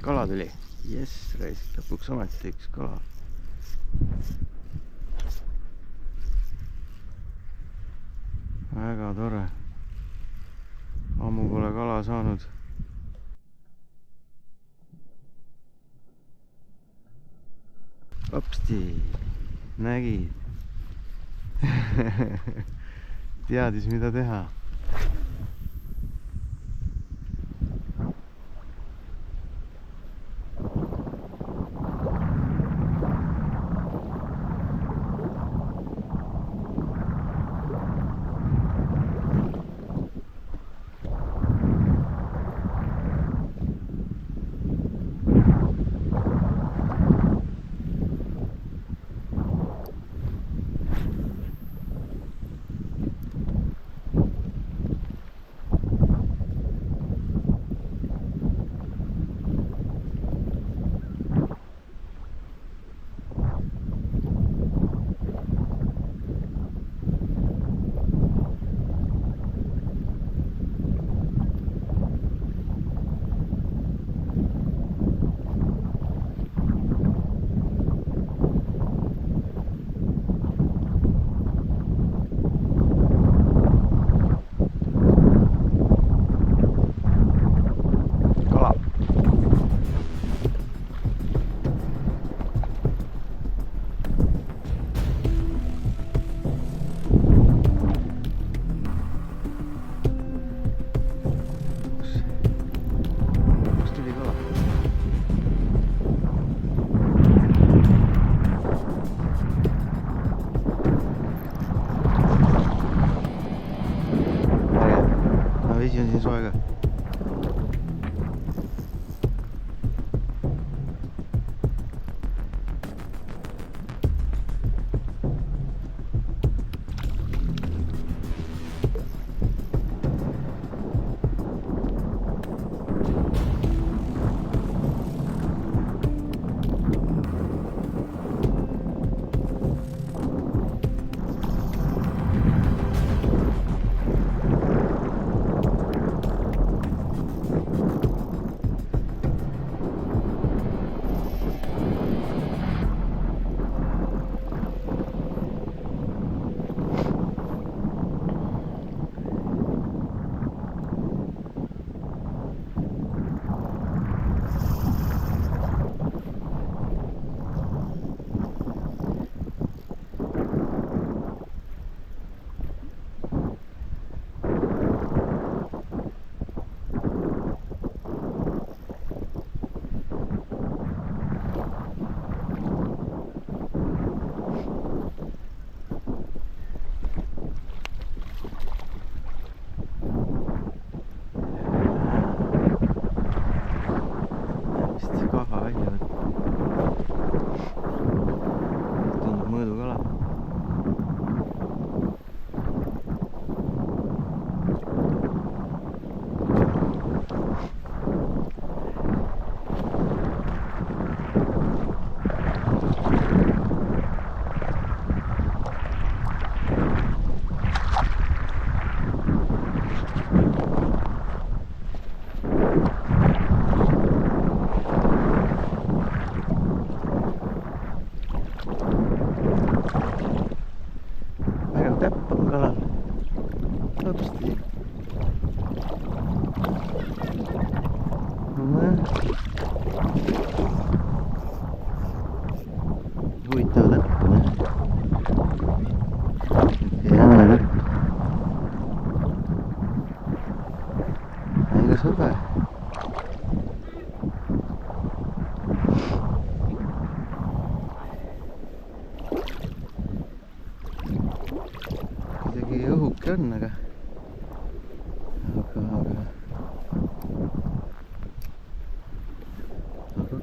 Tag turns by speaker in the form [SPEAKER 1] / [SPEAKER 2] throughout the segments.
[SPEAKER 1] kala tuli. Jess, raisk, lõpuks ometi üks kala. Väga tore. Ammu pole kala saanud. Hopsti, nägid. Teadis, mida teha. Vesi on siin soe ka. Huvitav täppune. Jälle täpp. Aika sõbe. Kuidagi õhuke on, aga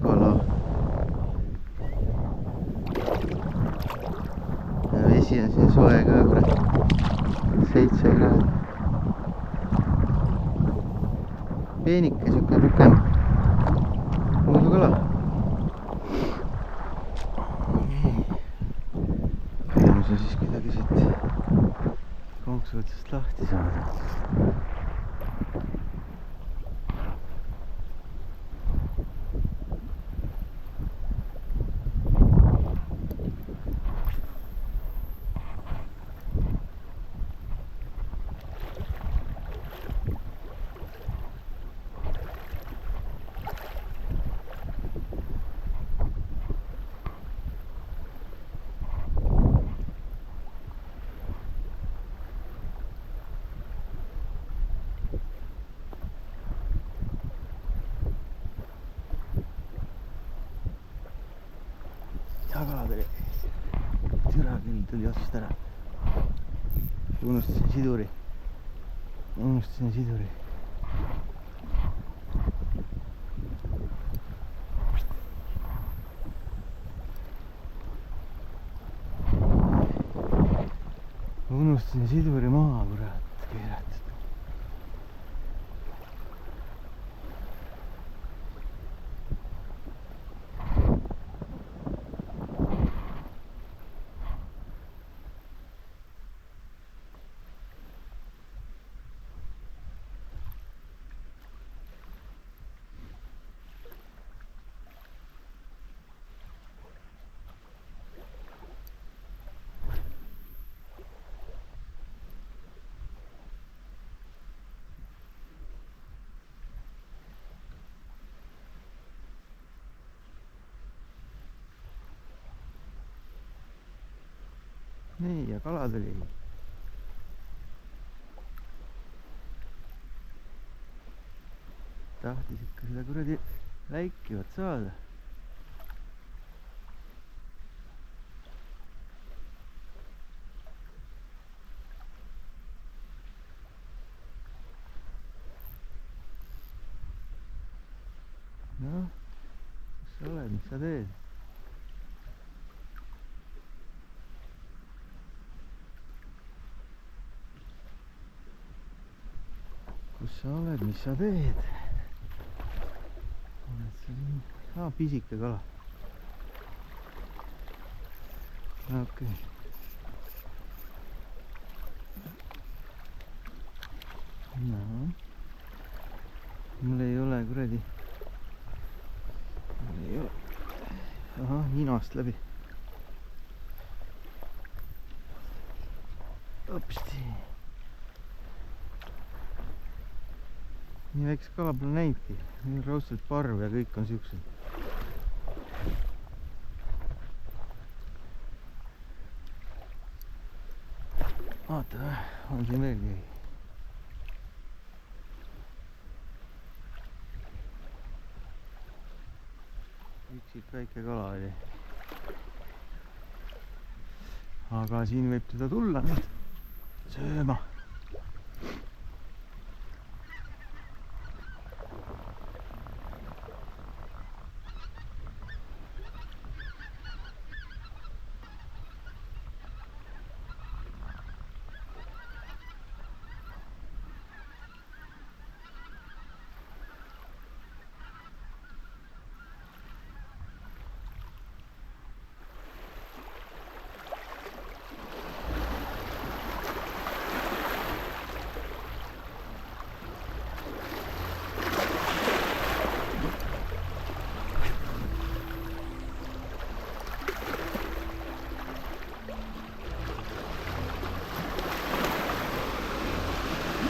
[SPEAKER 1] kala. Ja vesi on siin soe ka, kurat. 7 kraadi. Peenike, siuke pikem. Muidu kala. Püüame see siis kuidagi siit konksudest lahti saada. ja kala tuli. Türa küll tuli otsast ära. Unustasin siduri. Unustasin siduri maha, kurat, keeratud. Nii, ja kala tuli. Tahtis ikka seda kuradi läikivat saada. Noh, kus sa oled, mis sa teed? Kus sa oled, mis sa teed? Oled sa nii? Pisike kala. Okei. No. Mul ei ole kuradi. Mul ei ole. Ahah, ninast läbi. Opsti. Nii väikse kala pole näinudki. Nii on raudselt parv ja kõik on siuksed. Vaata, on siin veel keegi. Üksik väike kala oli. Aga siin võib teda tulla nüüd sööma.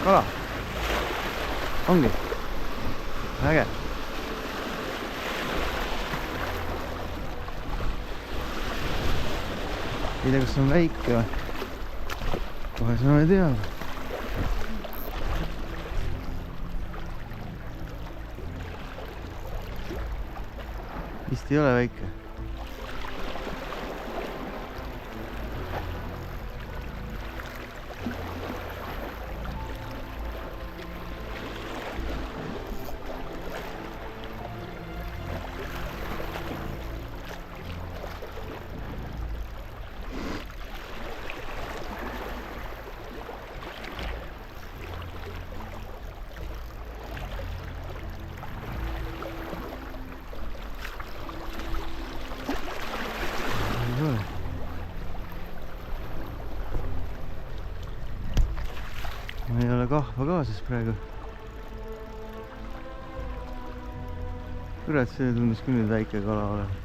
[SPEAKER 1] Kala. Ongi. Äge. Ei tea, kas on väike või? Kohe saame teada. Vist ei ole väike. Ei ole kahva kaasas praegu. Kurat, see tundus küll nüüd väike kala olema.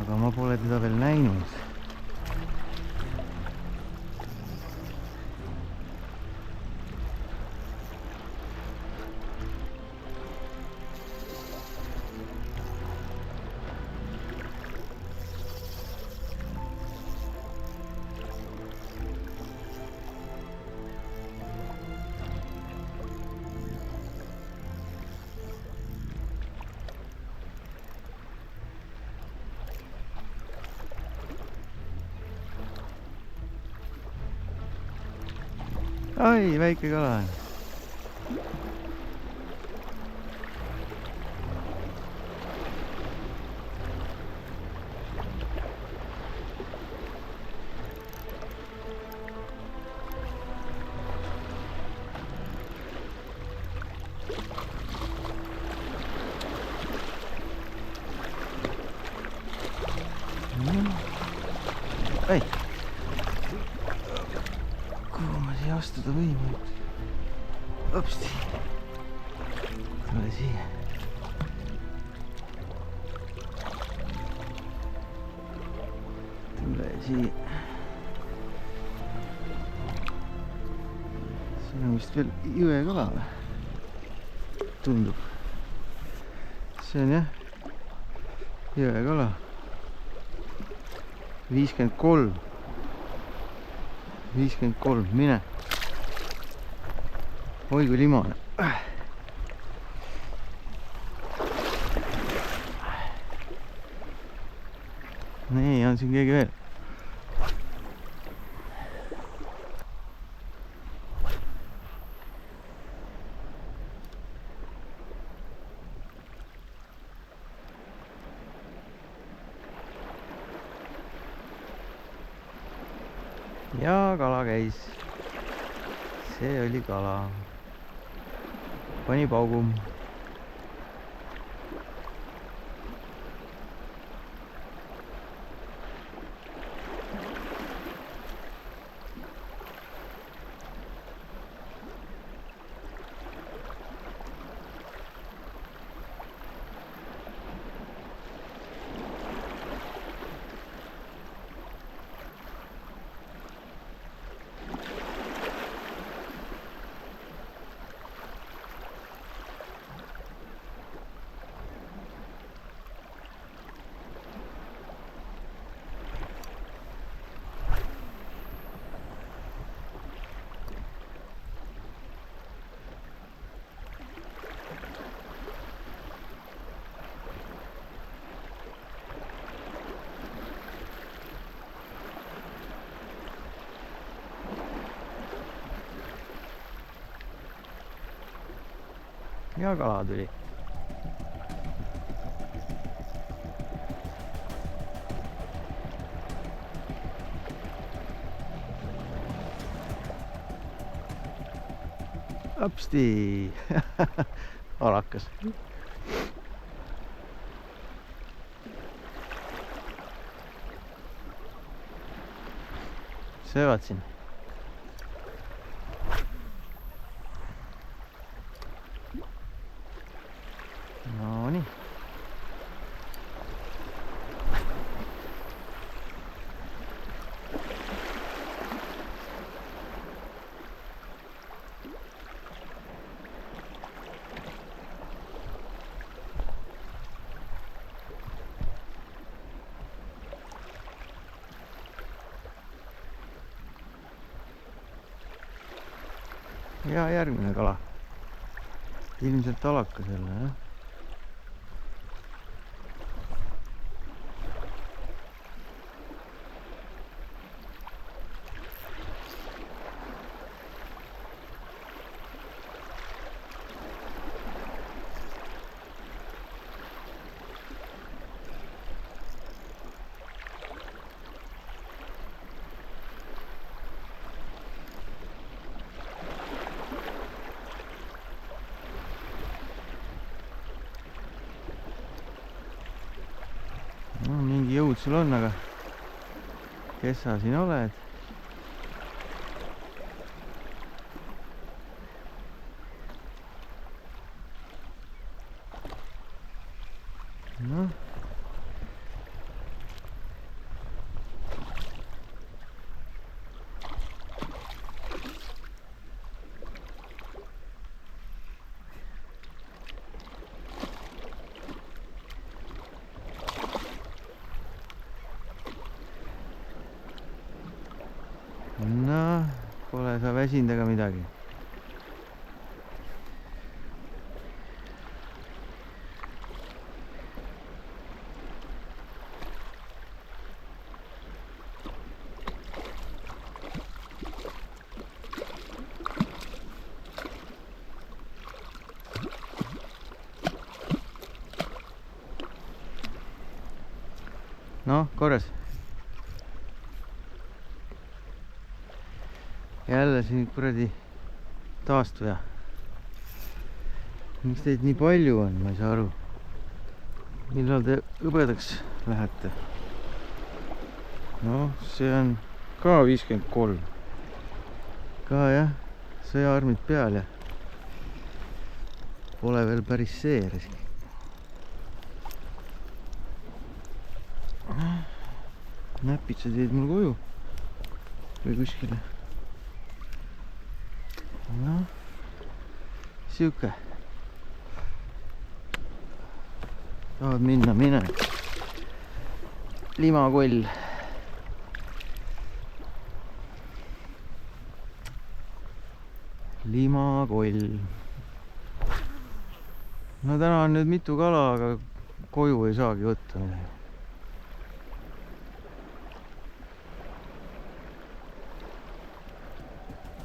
[SPEAKER 1] Aga ma pole teda veel näinud. Ai, väike kala on. Ei, kuhu ma siia astuda võin? Hopsti. Tule siia. Tule siia. Siin on vist veel jõekala või? Tundub. See on jah jõekala. 53, mine. Oi kui limane. Nii, on siin keegi veel. Ja kala käis. See oli kala. Pani paugu. Ja kala tuli. Hopsti. Alakas. Söövad siin. No nii. Ja järgmine kala. Ilmselt alakas jälle, jah. No, mingi jõud sul on, aga kes sa siin oled? Noh. No, pole sa väsinud ega midagi. noh, korras. Jälle siin kuradi taastuja. Miks teid nii palju on, ma ei saa aru. Millal te hõbedaks lähete? No, see on ka 53. Ka jah, sõjaarmid peal ja pole veel päris seeres. Näpitsad jäid mul koju või kuskile. Noh, siuke. Tahad minna, mine. Limakoll. Limakoll. No täna on nüüd mitu kala, aga koju ei saagi võtta midagi.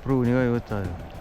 [SPEAKER 1] Pruuni ka ei võta ju.